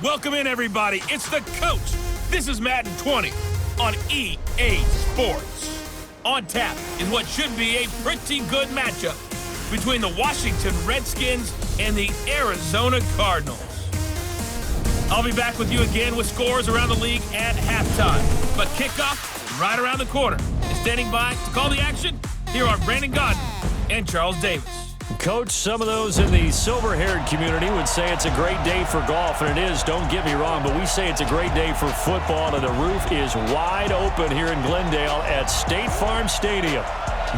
Welcome in, everybody. It's the coach. This is Madden 20 on EA Sports. On tap is what should be a pretty good matchup between the Washington Redskins and the Arizona Cardinals. I'll be back with you again with scores around the league at halftime. But kickoff right around the corner. And standing by to call the action, here are Brandon Godden and Charles Davis. Coach, some of those in the silver-haired community would say it's a great day for golf, and it is, don't get me wrong, but we say it's a great day for football, and the roof is wide open here in Glendale at State Farm Stadium.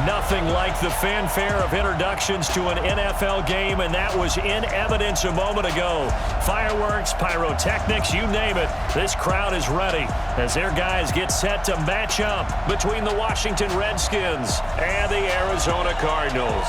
Nothing like the fanfare of introductions to an NFL game, and that was in evidence a moment ago. Fireworks, pyrotechnics, you name it. This crowd is ready as their guys get set to match up between the Washington Redskins and the Arizona Cardinals.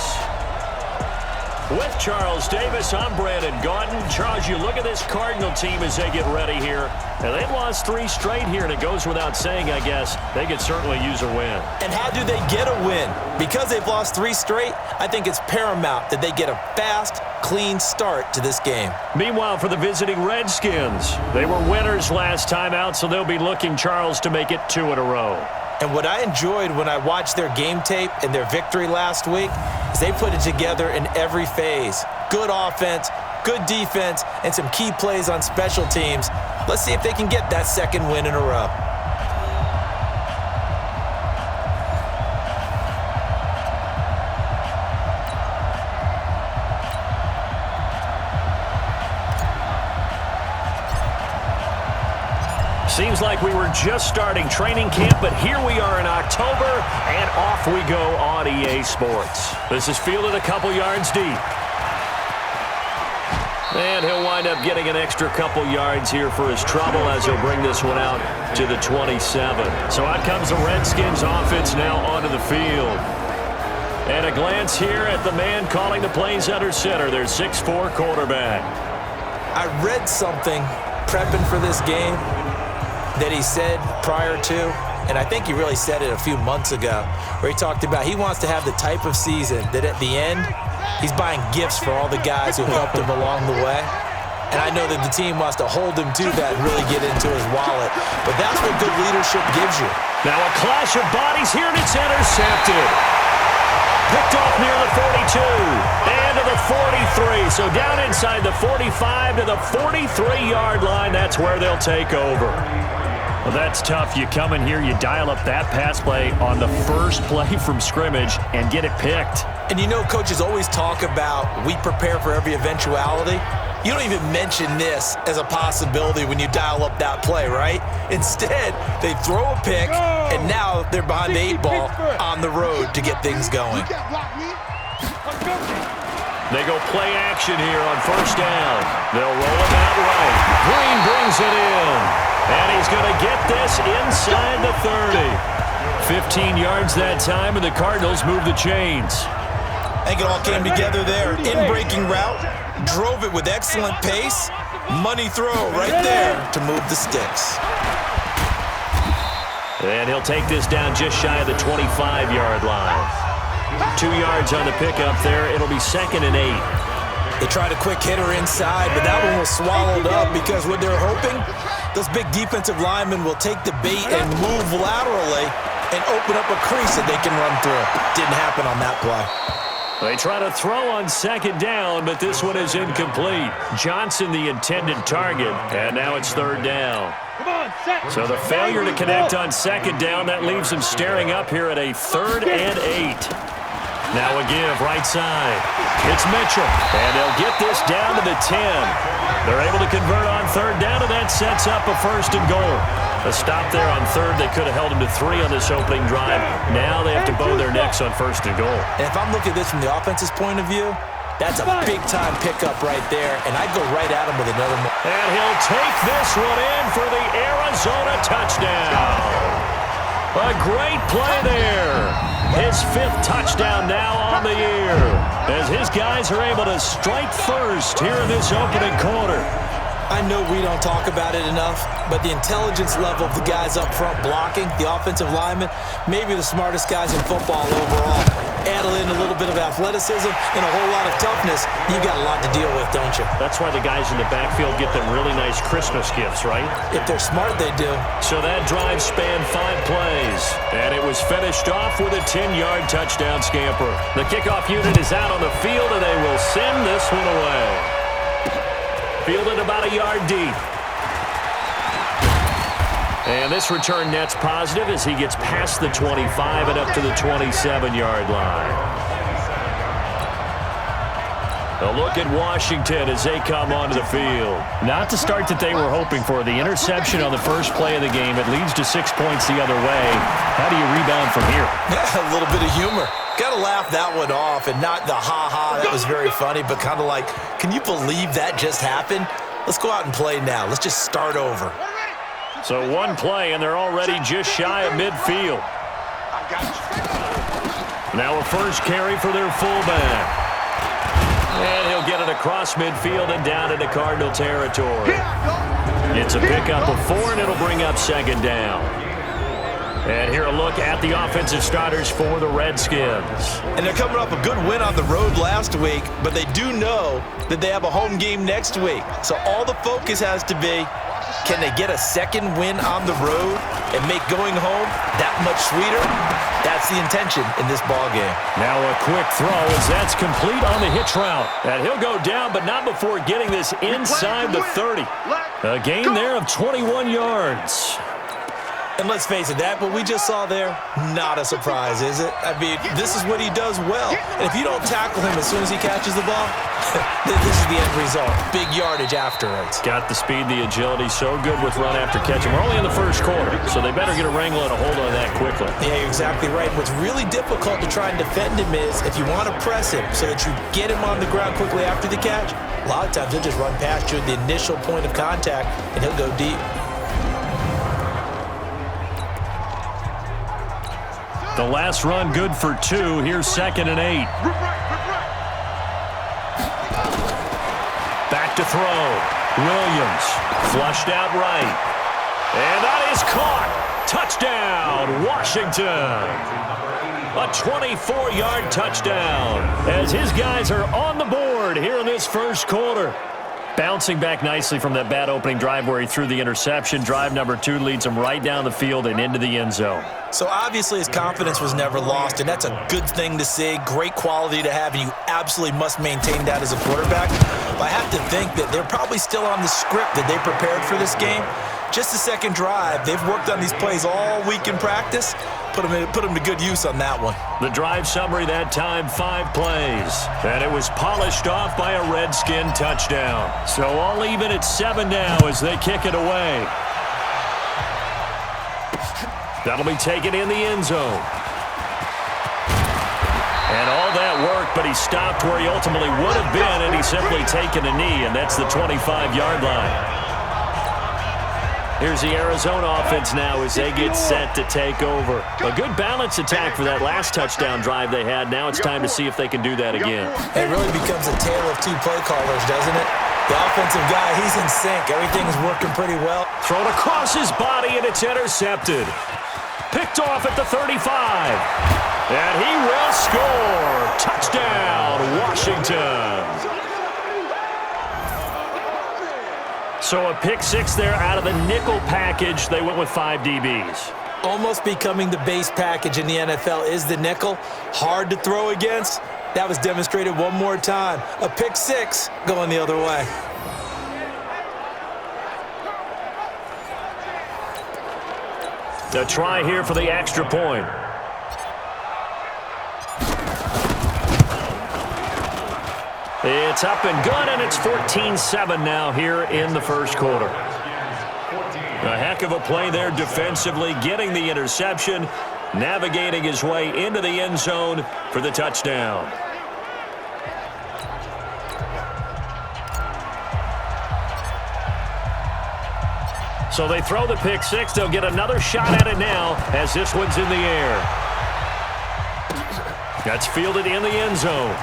With Charles Davis, I'm Brandon Godden. Charles, you look at this Cardinal team as they get ready here. And they've lost 3 straight here, and it goes without saying, I guess, they could certainly use a win. And how do they get a win? Because they've lost 3 straight, I think it's paramount that they get a fast, clean start to this game. Meanwhile, for the visiting Redskins, they were winners last time out, so they'll be looking, Charles, to make it 2 in a row. And what I enjoyed when I watched their game tape and their victory last week is they put it together in every phase. Good offense, good defense, and some key plays on special teams. Let's see if they can get that 2nd win in a row. Seems like we were just starting training camp, but here we are in October, and off we go on EA Sports. This is fielded a couple yards deep. And he'll wind up getting an extra couple yards here for his trouble as he'll bring this one out to the 27. So out comes the Redskins offense now onto the field. And a glance here at the man calling the plays under center, their 6'4" quarterback. I read something prepping for this game that he said prior to, and I think he really said it a few months ago, where he talked about he wants to have the type of season that at the end, he's buying gifts for all the guys who helped him along the way. And I know that the team wants to hold him to that and really get into his wallet. But that's what good leadership gives you. Now a clash of bodies here, and it's intercepted. Picked off near the 42 and to the 43. So down inside the 45 to the 43-yard line, that's where they'll take over. Well, that's tough. You come in here, you dial up that pass play on the first play from scrimmage and get it picked. And you know, coaches always talk about we prepare for every eventuality. You don't even mention this as a possibility when you dial up that play, right? Instead, they throw a pick, and now they're behind the 8 ball on the road to get things going. They go play action here on first down. They'll roll it out right. Green brings it in. And he's going to get this inside the 30. 15 yards that time, and the Cardinals move the chains. I think it all came together there. In-breaking route, drove it with excellent pace. Money throw right there to move the sticks. And he'll take this down just shy of the 25-yard line. 2 yards on the pickup there. It'll be 2nd and 8. They tried a quick hitter inside, but that one was swallowed up because what they're hoping, those big defensive linemen will take the bait and move laterally and open up a crease that they can run through. Didn't happen on that play. They try to throw on 2nd down, but this one is incomplete. Johnson the intended target, and now it's 3rd down. So the failure to connect on 2nd down, that leaves them staring up here at a 3rd and 8. Now a give right side. It's Mitchell, and they'll get this down to the 10. They're able to convert on 3rd down, and that sets up a 1st and goal. A stop there on 3rd. They could have held him to 3 on this opening drive. Now they have to bow their necks on 1st and goal. And if I'm looking at this from the offense's point of view, that's a big-time pickup right there, and I'd go right at him with another one. And he'll take this one in for the Arizona touchdown. A great play there. His 5th touchdown now on the year, as his guys are able to strike first here in this opening quarter. I know we don't talk about it enough, but the intelligence level of the guys up front blocking, the offensive linemen, maybe the smartest guys in football overall. Add in a little bit of athleticism and a whole lot of toughness, you got a lot to deal with, don't you? That's why the guys in the backfield get them really nice Christmas gifts, right? If they're smart, they do. So that drive spanned 5 plays, and it was finished off with a 10-yard touchdown scamper. The kickoff unit is out on the field, and they will send this one away. Fielded about a yard deep. And this return net's positive as he gets past the 25 and up to the 27-yard line. A look at Washington as they come onto the field. Not the start that they were hoping for. The interception on the first play of the game. It leads to 6 points the other way. How do you rebound from here? Yeah, a little bit of humor. Got to laugh that one off, and not the ha-ha. That was very funny, but kind of like, can you believe that just happened? Let's go out and play now. Let's just start over. So one play, and they're already just shy of midfield. Now a first carry for their fullback. And he'll get it across midfield and down into Cardinal territory. It's a pickup of 4, and it'll bring up second down. And here a look at the offensive starters for the Redskins. And they're coming off a good win on the road last week, but they do know that they have a home game next week. So all the focus has to be, can they get a second win on the road and make going home that much sweeter? That's the intention in this ballgame. Now a quick throw as that's complete on the hitch route. And he'll go down, but not before getting this inside the 30. A gain there of 21 yards. And let's face it, that what we just saw there, not a surprise, is it? I mean, this is what he does well. And if you don't tackle him as soon as he catches the ball, this is the end result. Big yardage afterwards. Got the speed, the agility, so good with run after catch. And we're only in the first quarter, so they better get a wrangle and a hold on that quickly. Yeah, you're exactly right. What's really difficult to try and defend him is if you want to press him so that you get him on the ground quickly after the catch, a lot of times he'll just run past you at the initial point of contact, and he'll go deep. The last run good for 2. Here's 2nd and 8. Back to throw. Williams flushed out right. And that is caught. Touchdown, Washington. A 24-yard touchdown as his guys are on the board here in this first quarter. Bouncing back nicely from that bad opening drive where he threw the interception. Drive number 2 leads him right down the field and into the end zone. So obviously his confidence was never lost, and that's a good thing to see, great quality to have, and you absolutely must maintain that as a quarterback. But I have to think that they're probably still on the script that they prepared for this game. Just the second drive, they've worked on these plays all week in practice. Put them to good use on that one. The drive summary that time, 5 plays. And it was polished off by a Redskin touchdown. So all even at 7 now as they kick it away. That'll be taken in the end zone. And all that work, but he stopped where he ultimately would have been, and he's simply taken a knee, and that's the 25-yard line. Here's the Arizona offense now as they get set to take over. A good balance attack for that last touchdown drive they had. Now it's time to see if they can do that again. It really becomes a tale of 2 play callers, doesn't it? The offensive guy, he's in sync. Everything's working pretty well. Thrown across his body, and it's intercepted. Picked off at the 35. And he will score. Touchdown, Washington. So a pick 6 there out of the nickel package. They went with 5 DBs. Almost becoming the base package in the NFL is the nickel. Hard to throw against. That was demonstrated one more time. A pick 6 going the other way. The try here for the extra point. It's up and good, and it's 14-7 now here in the first quarter. A heck of a play there defensively, getting the interception, navigating his way into the end zone for the touchdown. So they throw the pick 6. They'll get another shot at it now as this one's in the air. That's fielded in the end zone.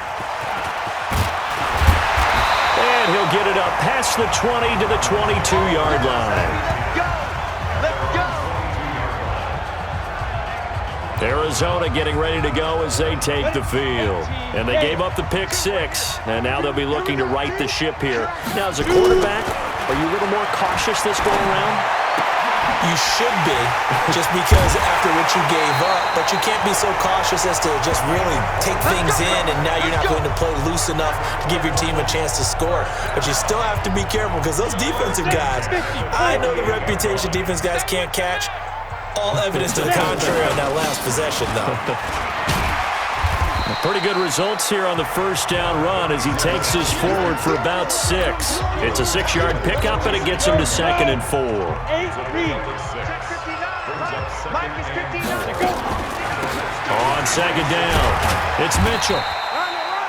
And he'll get it up past the 20 to the 22-yard line. Arizona getting ready to go as they take the field. And they gave up the pick 6, and now they'll be looking to right the ship here. Now, as a quarterback, are you a little more cautious this go around? You should be, just because after what you gave up, but you can't be so cautious as to just really take things in, and now you're not going to play loose enough to give your team a chance to score. But you still have to be careful, because those defensive guys, I know the reputation defense guys can't catch. All evidence to the contrary on that last possession, though. Pretty good results here on the first down run as he takes this forward for about 6. It's a 6-yard pickup, and it gets him to 2nd and 4. On 2nd down, it's Mitchell.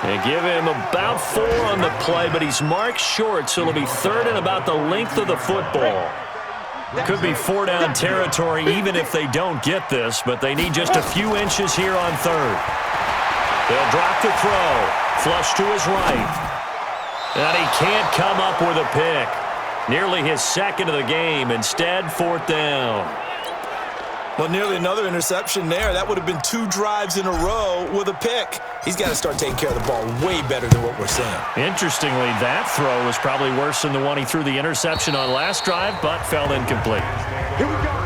They give him about 4 on the play, but he's marked short, so it'll be 3rd and about the length of the football. Could be 4-down territory even if they don't get this, but they need just a few inches here on 3rd. They'll drop the throw, flush to his right. And he can't come up with a pick. Nearly his 2nd of the game. Instead, 4th down. Well, nearly another interception there. That would have been 2 drives in a row with a pick. He's got to start taking care of the ball way better than what we're seeing. Interestingly, that throw was probably worse than the one he threw the interception on last drive, but fell incomplete. Here we go.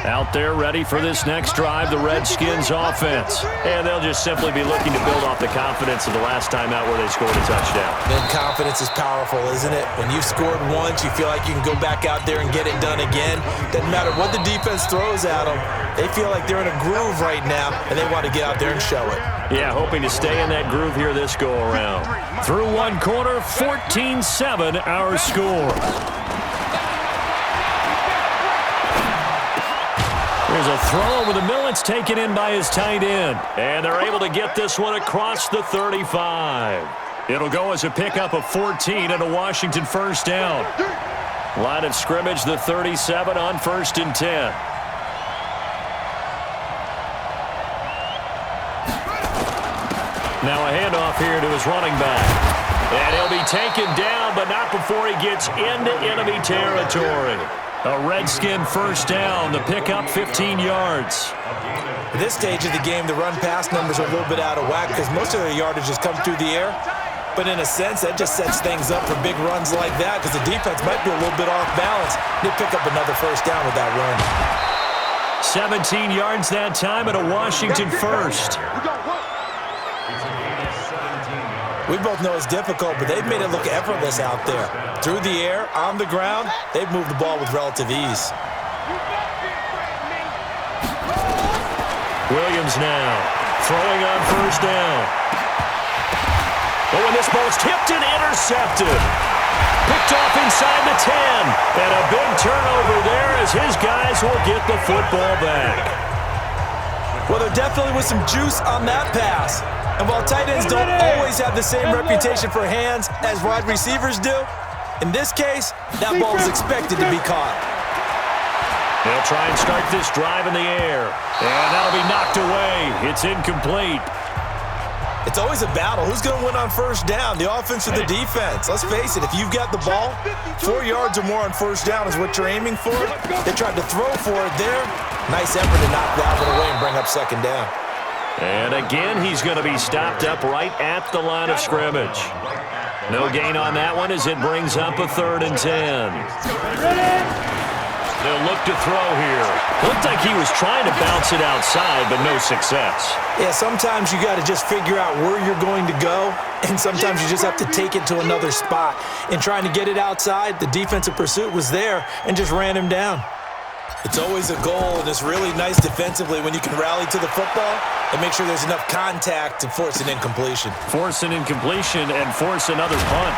Out there ready for this next drive, the Redskins offense. And they'll just simply be looking to build off the confidence of the last time out where they scored a touchdown. Then confidence is powerful, isn't it? When you've scored once, you feel like you can go back out there and get it done again. Doesn't matter what the defense throws at them. They feel like they're in a groove right now, and they want to get out there and show it. Yeah, hoping to stay in that groove here this go-around. Through one quarter, 14-7 our score. There's a throw over the middle. It's taken in by his tight end. And they're able to get this one across the 35. It'll go as a pickup of 14 and a Washington first down. Line of scrimmage, the 37 on 1st and 10. Now a handoff here to his running back. And he'll be taken down, but not before he gets into enemy territory. A Redskin first down, the pickup 15 yards. At this stage of the game, the run-pass numbers are a little bit out of whack because most of their yardage has come through the air. But in a sense, that just sets things up for big runs like that because the defense might be a little bit off balance. They pick up another first down with that run. 17 yards that time and a Washington first. We both know it's difficult, but they've made it look effortless out there. Through the air, on the ground, they've moved the ball with relative ease. Williams now throwing on first down. Oh, and this ball's tipped and intercepted. Picked off inside the 10. And a big turnover there as his guys will get the football back. Well, there definitely was some juice on that pass. And while tight ends don't always have the same reputation for hands as wide receivers do, in this case, that ball was expected to be caught. They'll try and start this drive in the air. And that'll be knocked away. It's incomplete. It's always a battle. Who's going to win on first down, the offense or the defense? Let's face it, if you've got the ball, 4 yards or more on first down is what you're aiming for. They tried to throw for it there. Nice effort to knock that one away and bring up second down. And again, he's going to be stopped up right at the line of scrimmage. No gain on that one as it brings up a 3rd and 10. They'll look to throw here. Looked like he was trying to bounce it outside, but no success. Yeah, sometimes you got to just figure out where you're going to go, and sometimes you just have to take it to another spot. In trying to get it outside, the defensive pursuit was there and just ran him down. It's always a goal, and it's really nice defensively when you can rally to the football and make sure there's enough contact to force an incompletion. Force an incompletion and force another punt.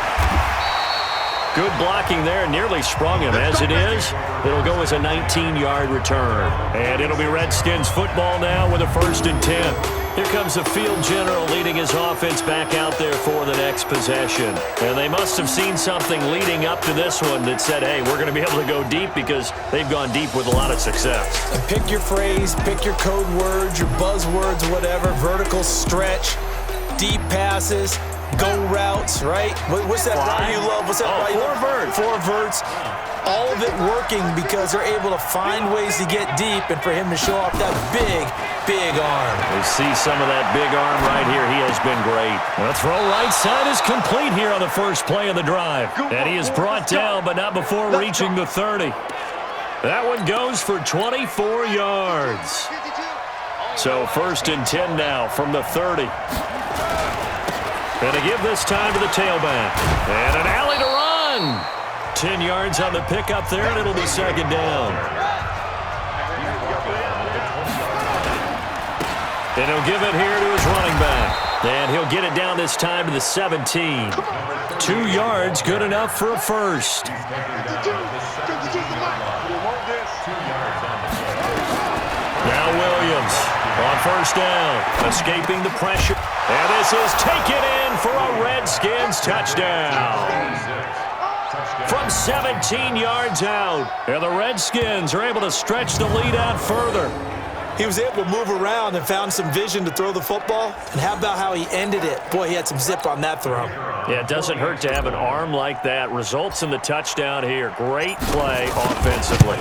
Good blocking there, nearly sprung him. As it is, it'll go as a 19-yard return. And it'll be Redskins football now with a 1st and 10. Here comes the field general leading his offense back out there for the next possession. And they must have seen something leading up to this one that said, hey, we're going to be able to go deep because they've gone deep with a lot of success. And pick your phrase, pick your code words, your buzzwords, whatever, vertical stretch. deep passes, go routes, right? What's that route you love? What's that route you love? Four verts. All of it working because they're able to find ways to get deep and for him to show off that big arm. We see some of that big arm right here. He has been great. The throw right side is complete here on the first play of the drive. And he is brought down, but not before reaching the 30. That one goes for 24 yards. So 1st and 10 now from the 30. Gonna give this time to the tailback. And an alley to run. 10 yards on the pickup there, and it'll be 2nd down. And he'll give it here to his running back. And he'll get it down this time to the 17. 2 yards, good enough for a first. Now Williams on 1st down, escaping the pressure. And this is taken in for a Redskins touchdown. From 17 yards out. And the Redskins are able to stretch the lead out further. He was able to move around and found some vision to throw the football. And how about how he ended it? Boy, he had some zip on that throw. Yeah, it doesn't hurt to have an arm like that. Results in the touchdown here. Great play offensively.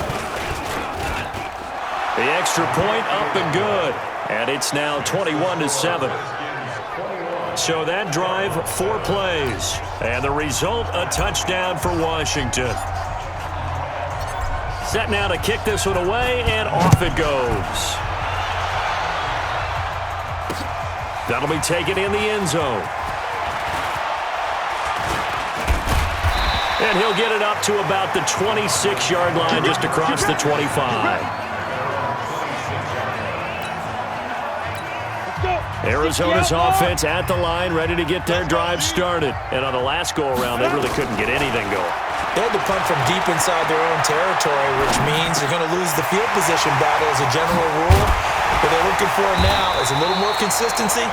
The extra point up and good. And it's now 21-7. So that drive, 4 plays. And the result, a touchdown for Washington. Set now to kick this one away, and off it goes. That'll be taken in the end zone. And he'll get it up to about the 26-yard line, just across the 25. Arizona's offense at the line, ready to get their drive started. And on the last go-around, they really couldn't get anything going. They had to punt from deep inside their own territory, which means they're going to lose the field position battle as a general rule. What they're looking for now is a little more consistency,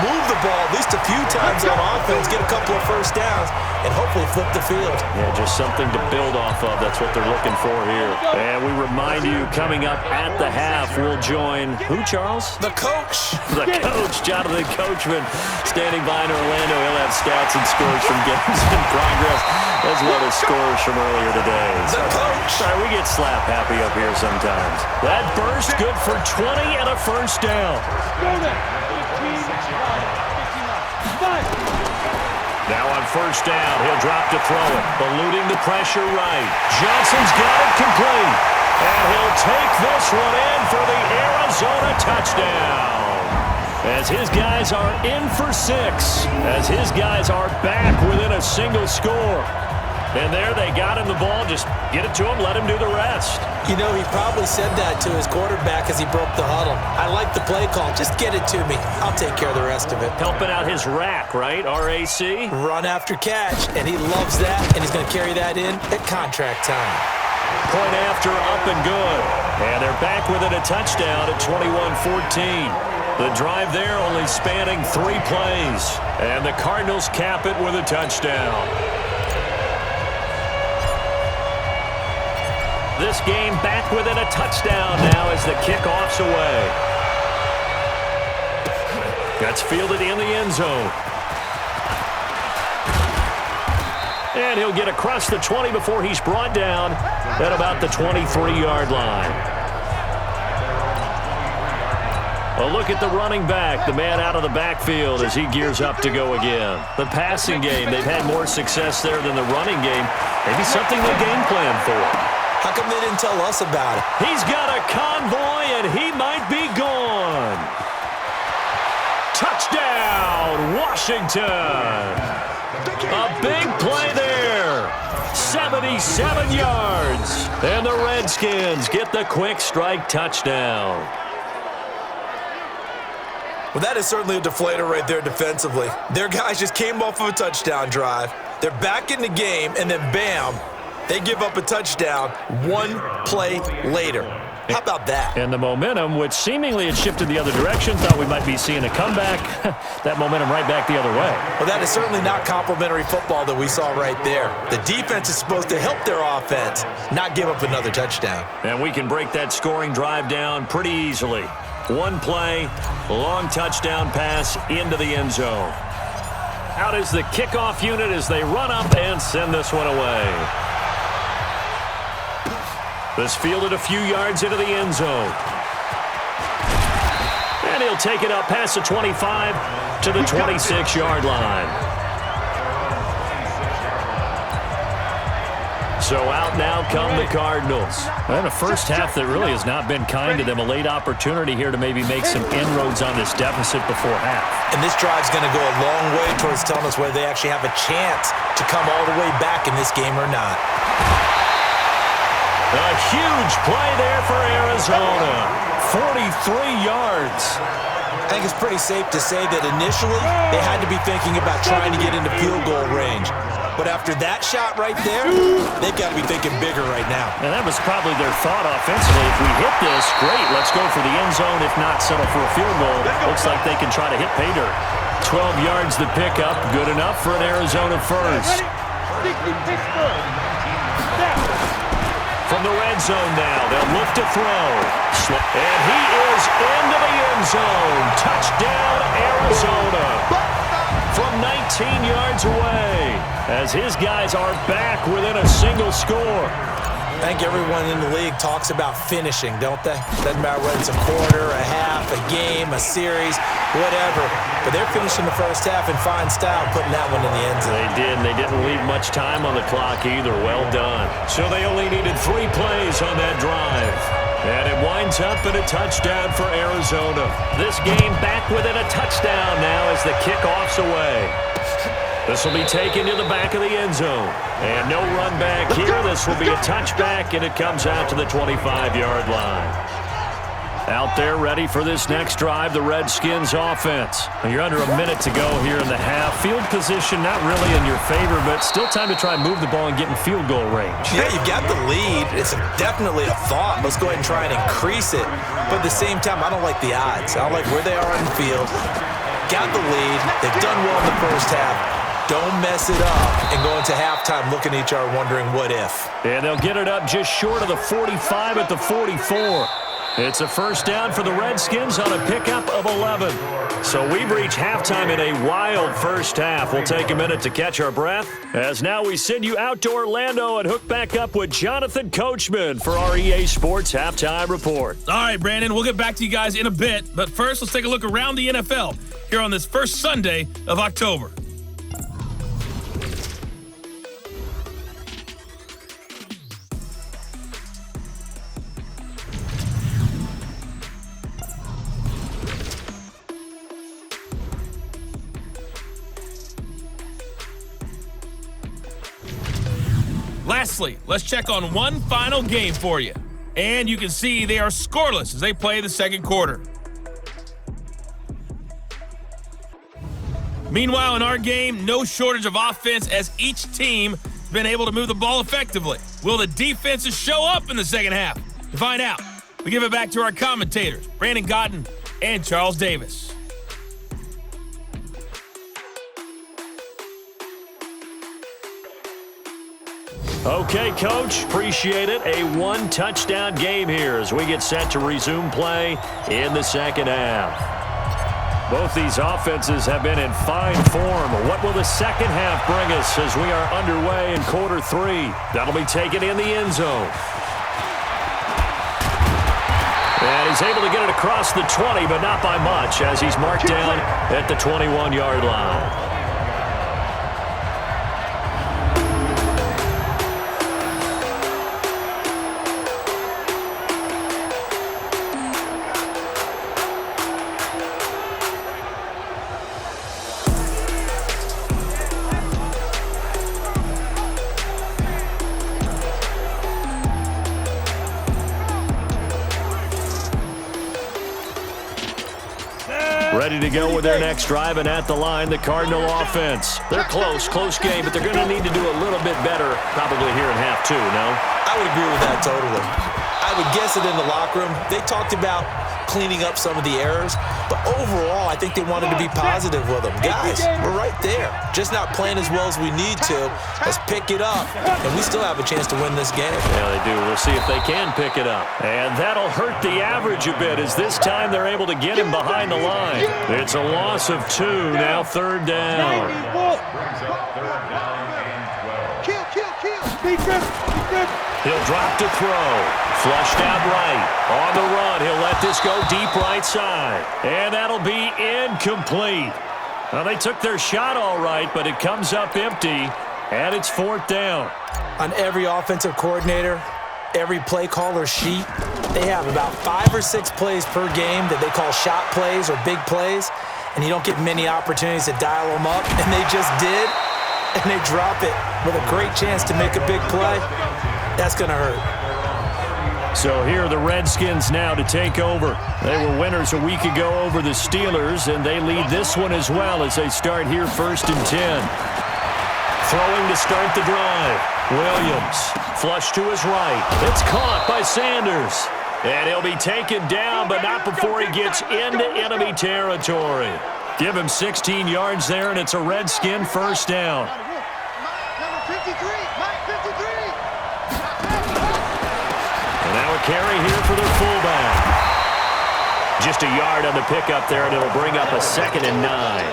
move the ball at least a few times on offense, get a couple of first downs, and hopefully flip the field. Yeah, just something to build off of. That's what they're looking for here. And we remind you, coming up at the half, we'll join who, Charles? The coach. The coach, Jonathan Coachman, standing by in Orlando. He'll have stats and scores from games in progress, as well as scores from earlier today. The coach. Sorry, we get slap happy up here sometimes. That burst good for 20 and a first down. Now on 1st down, he'll drop to throw it. Eluding the pressure right. Johnson's got it complete. And he'll take this one in for the Arizona touchdown. As his guys are in for 6. As his guys are back within a single score. And there they got him the ball. Just get it to him, let him do the rest. You know, he probably said that to his quarterback as he broke the huddle. I like the play call. Just get it to me. I'll take care of the rest of it. Helping out his rack, right? RAC? Run after catch, and he loves that, and he's going to carry that in at contract time. Point after, up and good. And they're back within a touchdown at 21-14. The drive there only spanning 3 plays. And the Cardinals cap it with a touchdown. This game back within a touchdown now as the kickoff's away. That's fielded in the end zone. And he'll get across the 20 before he's brought down at about the 23-yard line. A look at the running back, the man out of the backfield as he gears up to go again. The passing game, they've had more success there than the running game. Maybe something they game plan for. How come they didn't tell us about it? He's got a convoy, and he might be gone. Touchdown, Washington. A big play there. 77 yards. And the Redskins get the quick strike touchdown. Well, that is certainly a deflator right there defensively. Their guys just came off of a touchdown drive. They're back in the game, and then bam, they give up a touchdown 1 play later. How about that? And the momentum, which seemingly had shifted the other direction, thought we might be seeing a comeback. That momentum right back the other way. Well, that is certainly not complimentary football that we saw right there. The defense is supposed to help their offense, not give up another touchdown. And we can break that scoring drive down pretty easily. One play, long touchdown pass into the end zone. Out is the kickoff unit as they run up and send this one away. This fielded a few yards into the end zone. And he'll take it up past the 25 to the 26-yard line. So out now come the Cardinals. And a first half that really has not been kind to them. A late opportunity here to maybe make some inroads on this deficit before half. And this drive's going to go a long way towards telling us whether they actually have a chance to come all the way back in this game or not. A huge play there for Arizona. 43 yards. I think it's pretty safe to say that initially they had to be thinking about trying to get into field goal range. But after that shot right there, they've got to be thinking bigger right now. And that was probably their thought offensively. If we hit this, great, let's go for the end zone. If not, settle for a field goal. Looks like they can try to hit pay dirt. 12 yards to pick up. Good enough for an Arizona first. From the red zone now, they'll look to throw. And he is into the end zone. Touchdown, Arizona. From 19 yards away, as his guys are back within a single score. I think everyone in the league talks about finishing, don't they? Doesn't matter whether it's a quarter, a half, a game, a series, whatever. But they're finishing the first half in fine style, putting that one in the end zone. They did, and they didn't leave much time on the clock either. Well done. So they only needed 3 plays on that drive. And it winds up in a touchdown for Arizona. This game back within a touchdown now as the kickoff's away. This will be taken to the back of the end zone. And no run back here. This will be a touchback, and it comes out to the 25-yard line. Out there ready for this next drive, the Redskins offense. You're under a minute to go here in the half. Field position not really in your favor, but still time to try and move the ball and get in field goal range. Yeah, you've got the lead. It's definitely a thought. Let's go ahead and try and increase it. But at the same time, I don't like the odds. I don't like where they are on the field. Got the lead. They've done well in the first half. Don't mess it up and go into halftime looking at each other wondering what if. And they'll get it up just short of the 45 at the 44. It's a first down for the Redskins on a pickup of 11. So we've reached halftime in a wild first half. We'll take a minute to catch our breath as now we send you out to Orlando and hook back up with Jonathan Coachman for our EA Sports Halftime Report. All right, Brandon, we'll get back to you guys in a bit. But first, let's take a look around the NFL here on this first Sunday of October. Lastly, let's check on one final game for you. And you can see they are scoreless as they play the second quarter. Meanwhile, in our game, no shortage of offense as each team has been able to move the ball effectively. Will the defenses show up in the second half? To find out, we give it back to our commentators, Brandon Cotton and Charles Davis. Okay, Coach, appreciate it. A one-touchdown game here as we get set to resume play in the second half. Both these offenses have been in fine form. What will the second half bring us as we are underway in quarter 3? That'll be taken in the end zone. And he's able to get it across the 20, but not by much as he's marked down at the 21-yard line. Ready to go with their next drive, and at the line, the Cardinal offense. They're close game, but they're going to need to do a little bit better probably here in half 2, no? I would agree with that totally. I would guess it in the locker room. They talked about cleaning up some of the errors. But overall, I think they wanted to be positive with them. Guys, we're right there. Just not playing as well as we need to. Let's pick it up, and we still have a chance to win this game. Yeah, they do. We'll see if they can pick it up. And that'll hurt the average a bit, as this time they're able to get him behind the line. It's a loss of 2, now 3rd down. He'll drop to throw. Flushed out right. On the run, he'll let this go deep right side. And that'll be incomplete. Well, they took their shot all right, but it comes up empty, and it's 4th down. On every offensive coordinator, every play caller sheet, they have about 5 or 6 plays per game that they call shot plays or big plays, and you don't get many opportunities to dial them up, and they just did, and they drop it with a great chance to make a big play. That's going to hurt. So here are the Redskins now to take over. They were winners a week ago over the Steelers, and they lead this one as well as they start here 1st and 10. Throwing to start the drive. Williams, flush to his right. It's caught by Sanders. And he'll be taken down, but not before he gets into enemy territory. Give him 16 yards there, and it's a Redskin 1st down. Number 53, Mike 53. And now a carry here for their fullback. Just a yard on the pickup there, and it'll bring up a 2nd and 9.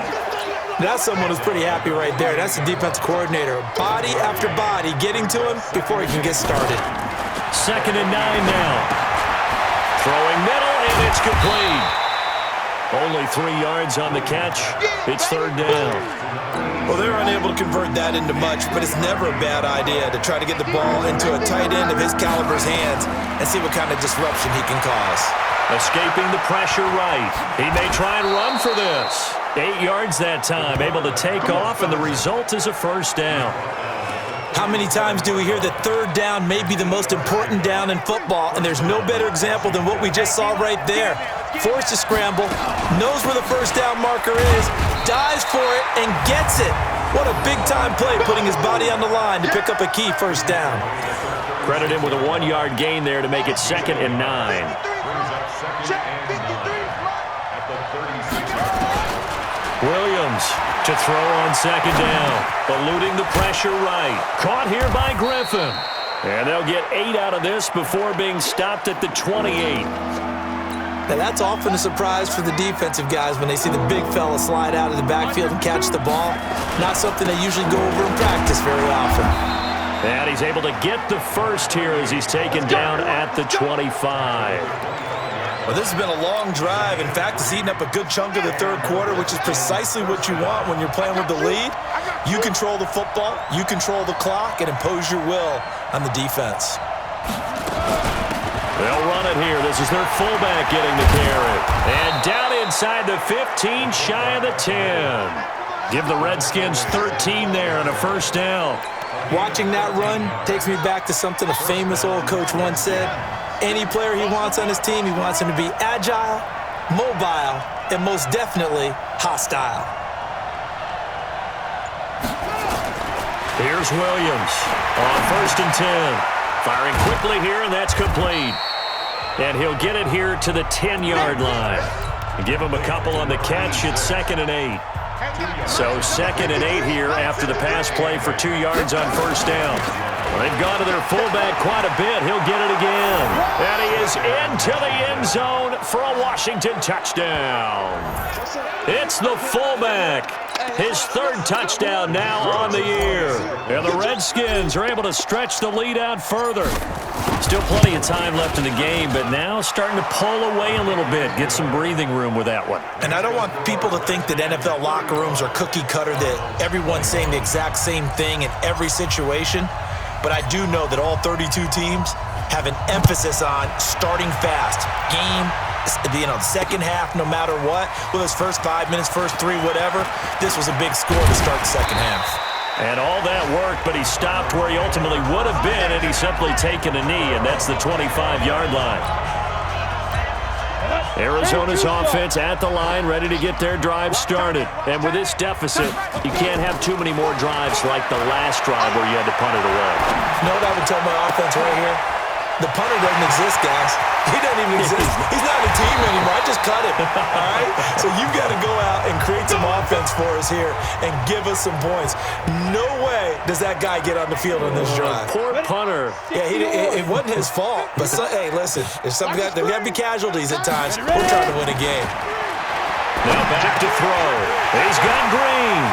That's someone who's pretty happy right there. That's the defense coordinator. Body after body getting to him before he can get started. 2nd and 9 now. Throwing middle, and it's complete. Only 3 yards on the catch. It's 3rd down. Well, they're unable to convert that into much, but it's never a bad idea to try to get the ball into a tight end of his caliber's hands and see what kind of disruption he can cause. Escaping the pressure right. He may try and run for this. 8 yards that time, able to take off, and the result is a 1st down. How many times do we hear that 3rd down may be the most important down in football, and there's no better example than what we just saw right there. Forced to scramble, knows where the 1st down marker is, dives for it, and gets it. What a big-time play, putting his body on the line to pick up a key 1st down. Credit him with a 1-yard gain there to make it 2nd and 9. Williams to throw on 2nd down. Eluding the pressure right. Caught here by Griffin. And they'll get 8 out of this before being stopped at the 28. Now, that's often a surprise for the defensive guys when they see the big fella slide out of the backfield and catch the ball. Not something they usually go over in practice very often. And he's able to get the 1st here as he's taken down at the 25. Well, this has been a long drive. In fact, it's eaten up a good chunk of the 3rd quarter, which is precisely what you want when you're playing with the lead. You control the football, you control the clock, and impose your will on the defense. They'll run it here. This is their fullback getting the carry. And down inside the 15, shy of the 10. Give the Redskins 13 there and a 1st down. Watching that run takes me back to something a famous old coach once said. Any player he wants on his team, he wants him to be agile, mobile, and most definitely hostile. Here's Williams on 1st and 10. Firing quickly here, and that's complete. And he'll get it here to the 10-yard line. Give him a couple on the catch. It's 2nd and 8. So 2nd and 8 here after the pass play for 2 yards on 1st down. Well, they've gone to their fullback quite a bit. He'll get it again. And he is into the end zone for a Washington touchdown. It's the fullback. His 3rd touchdown now on the year. And the Redskins are able to stretch the lead out further. Still plenty of time left in the game, but now starting to pull away a little bit. Get some breathing room with that one. And I don't want people to think that NFL locker rooms are cookie cutter, that everyone's saying the exact same thing in every situation. But I do know that all 32 teams have an emphasis on starting fast. Game, the second half, no matter what. Whether it's first 5 minutes, first 3, whatever. This was a big score to start the second half. And all that worked, but he stopped where he ultimately would have been, and he's simply taken a knee, and that's the 25-yard line. Arizona's offense at the line, ready to get their drive started. And with this deficit, you can't have too many more drives like the last drive where you had to punt it away. You know what I would tell my offense right here? The punter doesn't exist, guys. He doesn't even exist. He's not a team anymore. I just cut him, all right? So you've got to go out and create some offense for us here and give us some points. No way does that guy get on the field on this drive. Poor punter. Yeah, it wasn't his fault. But, hey, listen, there's got to be casualties at times. We're trying to win a game. Now back to throw. He's got Green.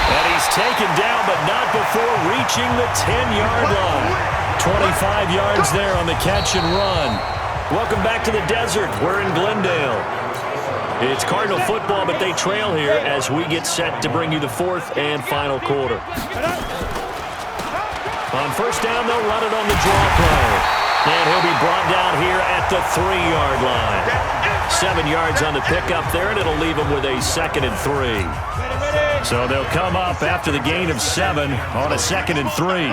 And he's taken down, but not before reaching the 10-yard line. 25 yards there on the catch and run. Welcome back to the desert. We're in Glendale. It's Cardinal football, but they trail here as we get set to bring you the fourth and final quarter. On first down, they'll run it on the draw play. And he'll be brought down here at the 3-yard line. 7 yards on the pickup there, and it'll leave him with a 2nd and 3. So they'll come up after the gain of 7 on a 2nd and 3.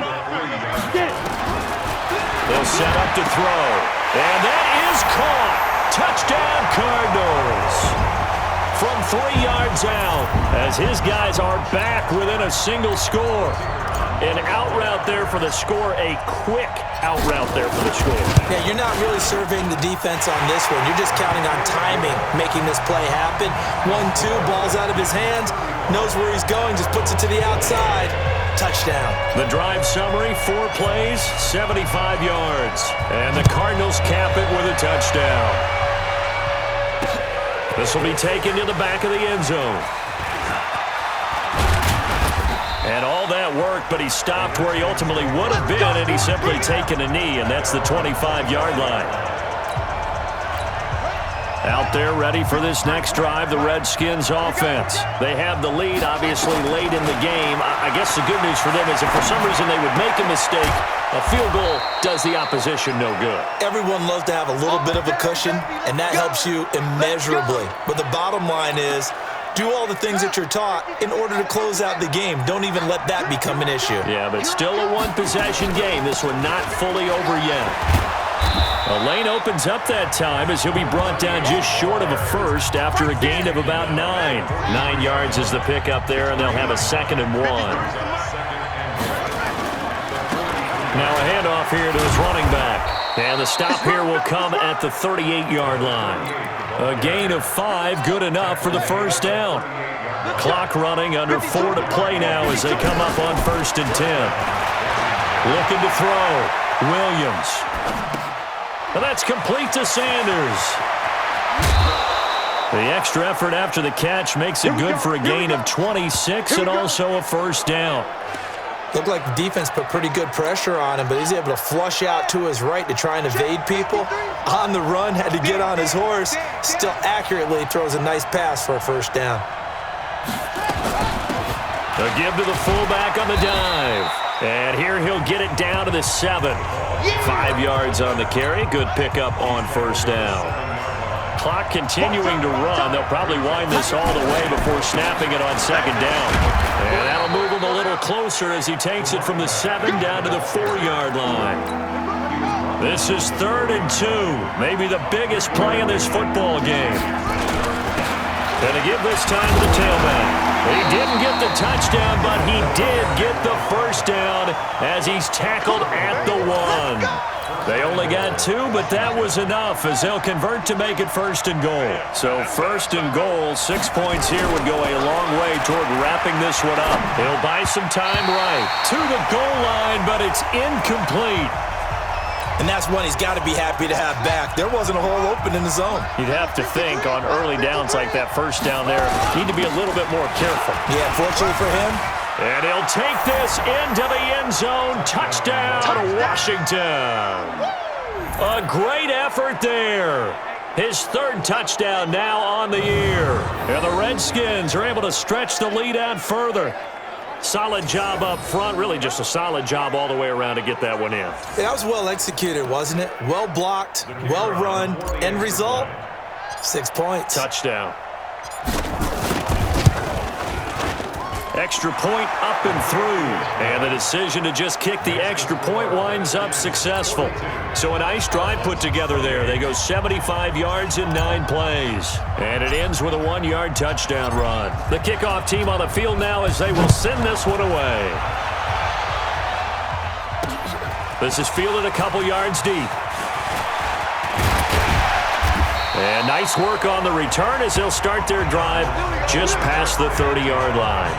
They'll set up to throw. And that is caught. Touchdown, Cardinals. From 3 yards out, as his guys are back within a single score. An out route there for the score, a quick out route there for the score. Yeah, you're not really surveying the defense on this one. You're just counting on timing, making this play happen. 1-2, ball's out of his hands, knows where he's going, just puts it to the outside. Touchdown. The drive summary, 4 plays, 75 yards. And the Cardinals cap it with a touchdown. This will be taken to the back of the end zone. And all that worked, but he stopped where he ultimately would have been, and he's simply taken a knee, and that's the 25-yard line. Out there ready for this next drive, the Redskins offense. They have the lead, obviously, late in the game. I guess the good news for them is if for some reason they would make a mistake, a field goal does the opposition no good. Everyone loves to have a little bit of a cushion, and that helps you immeasurably. But the bottom line is, do all the things that you're taught in order to close out the game. Don't even let that become an issue. Yeah, but still a one-possession game. This one not fully over yet. A lane opens up that time as he'll be brought down just short of a first after a gain of about 9. 9 yards is the pickup there, and they'll have a 2nd and 1. Now a handoff here to his running back. And the stop here will come at the 38-yard line. A gain of 5, good enough for the first down. Clock running, under 4 to play now as they come up on 1st and 10. Looking to throw. Williams. And that's complete to Sanders. The extra effort after the catch makes it good for a gain of 26 and also a first down. Looked like the defense put pretty good pressure on him, but he's able to flush out to his right to try and evade people. On the run, had to get on his horse. Still accurately throws a nice pass for a first down. A give to the fullback on the dive. And here he'll get it down to the 7. 5 yards on the carry. Good pickup on first down. Clock continuing to run. They'll probably wind this all the way before snapping it on 2nd down. And that'll move him a little closer as he takes it from the 7 down to the 4-yard line. This is 3rd and 2. Maybe the biggest play in this football game. And to give this time to the tailback. He didn't get the touchdown, but he did get the first down as he's tackled at the 1. They only got 2, but that was enough as they'll convert to make it 1st and goal. So 1st and goal, 6 points here would go a long way toward wrapping this one up. He'll buy some time right to the goal line, but it's incomplete. And that's one he's got to be happy to have back. There wasn't a hole open in the zone. You'd have to think on early downs like that first down there, need to be a little bit more careful. Yeah, fortunately for him. And he'll take this into the end zone. Touchdown, Washington. A great effort there. His 3rd touchdown now on the year. And the Redskins are able to stretch the lead out further. Solid job up front, really just a solid job all the way around to get that one in. Yeah, that was well executed, wasn't it? Well blocked, well run. End result, 6 points. Touchdown. Extra point up and through. And the decision to just kick the extra point winds up successful. So a nice drive put together there. They go 75 yards in 9 plays. And it ends with a 1-yard touchdown run. The kickoff team on the field now as they will send this one away. This is fielded a couple yards deep. And nice work on the return as they'll start their drive just past the 30-yard line.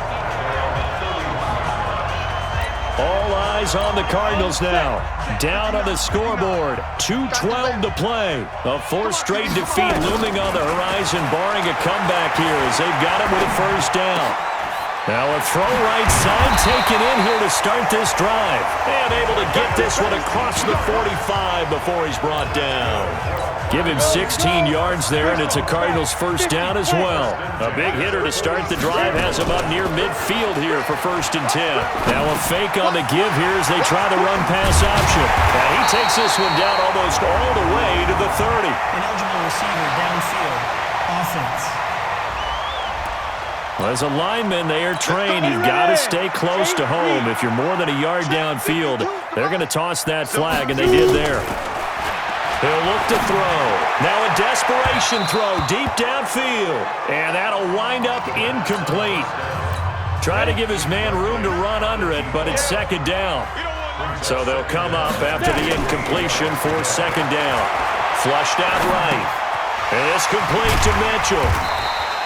All eyes on the Cardinals now. Down on the scoreboard. 2:12 to play. A fourth straight defeat looming on the horizon, barring a comeback here as they've got it with a first down. Now a throw right side taken in here to start this drive. And able to get this one across the 45 before he's brought down. Give him 16 yards there, and it's a Cardinals first down as well. A big hitter to start the drive has him up near midfield here for 1st and 10. Now a fake on the give here as they try the run-pass option. Now he takes this one down almost all the way to the 30. An eligible receiver downfield. Offense. Well, as a lineman, they are trained. You've got to stay close to home. If you're more than a yard downfield, they're going to toss that flag, and they did there. He'll look to throw. Now a desperation throw deep downfield. And that'll wind up incomplete. Try to give his man room to run under it, but it's 2nd down. So they'll come up after the incompletion for 2nd down. Flushed out right. And it's complete to Mitchell.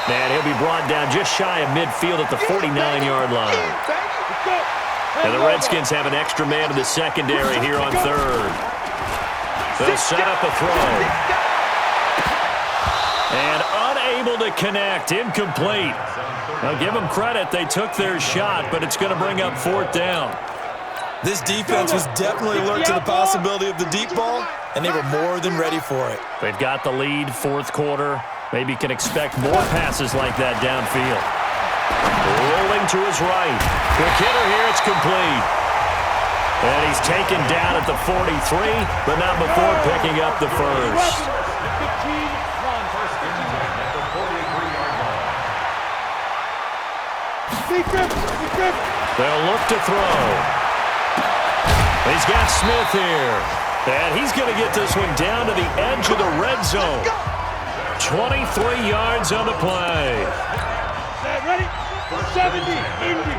And he'll be brought down just shy of midfield at the 49-yard line. And the Redskins have an extra man in the secondary here on 3rd. They'll set up a throw. And unable to connect. Incomplete. Now give them credit. They took their shot, but it's going to bring up 4th down. This defense was definitely alert to the possibility of the deep ball, and they were more than ready for it. They've got the lead, 4th quarter. Maybe can expect more passes like that downfield. Rolling to his right. Quick hitter here. It's complete. And he's taken down at the 43, but not before picking up the first. They'll look to throw. He's got Smith here. And he's going to get this one down to the edge of the red zone. 23 yards on the play. Ready? 70, Indy.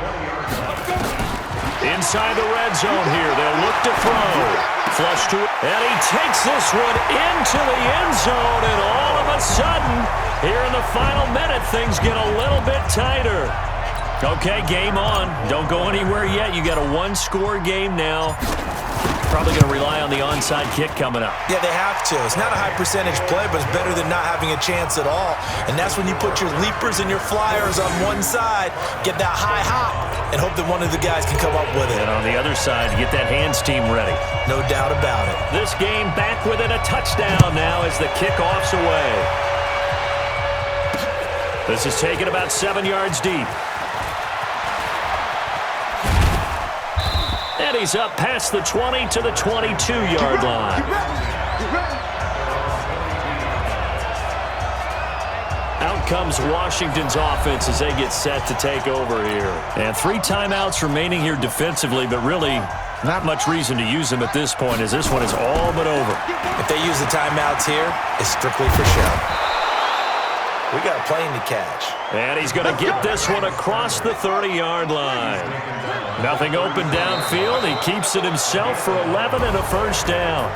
Inside the red zone here. They'll look to throw. Flush to it. And he takes this one into the end zone. And all of a sudden, here in the final minute, things get a little bit tighter. Okay, game on. Don't go anywhere yet. You got a 1-score game now. Probably going to rely on the onside kick coming up. Yeah, they have to. It's not a high-percentage play, but it's better than not having a chance at all. And that's when you put your leapers and your flyers on one side, get that high hop, and hope that one of the guys can come up with it. And on the other side, get that hands team ready. No doubt about it. This game back within a touchdown now as the kickoff's away. This is taken about 7 yards deep. And he's up past the 20 to the 22-yard line. Out comes Washington's offense as they get set to take over here. And 3 timeouts remaining here defensively, but really not much reason to use them at this point as this one is all but over. If they use the timeouts here, it's strictly for show. We got a plane to catch. And he's going to get this one across the 30-yard line. Nothing open downfield. He keeps it himself for 11 and a first down.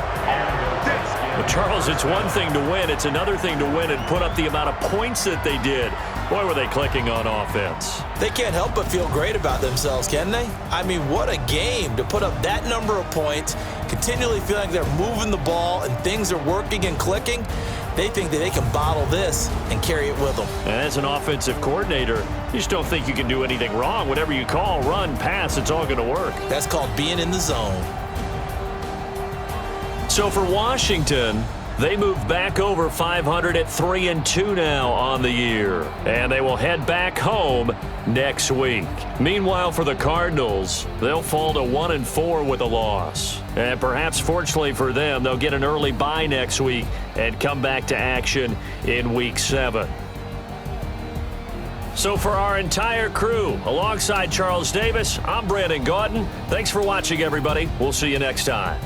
But Charles, it's one thing to win. It's another thing to win and put up the amount of points that they did. Boy, were they clicking on offense. They can't help but feel great about themselves, can they? I mean, what a game to put up that number of points, continually feel like they're moving the ball and things are working and clicking. They think that they can bottle this and carry it with them. And as an offensive coordinator, you just don't think you can do anything wrong. Whatever you call, run, pass, it's all going to work. That's called being in the zone. So for Washington, they move back over 500 at 3-2 now on the year. And they will head back home next week. Meanwhile, for the Cardinals, they'll fall to 1-4 with a loss. And perhaps fortunately for them, they'll get an early bye next week and come back to action in Week 7. So for our entire crew, alongside Charles Davis, I'm Brandon Gaudin. Thanks for watching, everybody. We'll see you next time.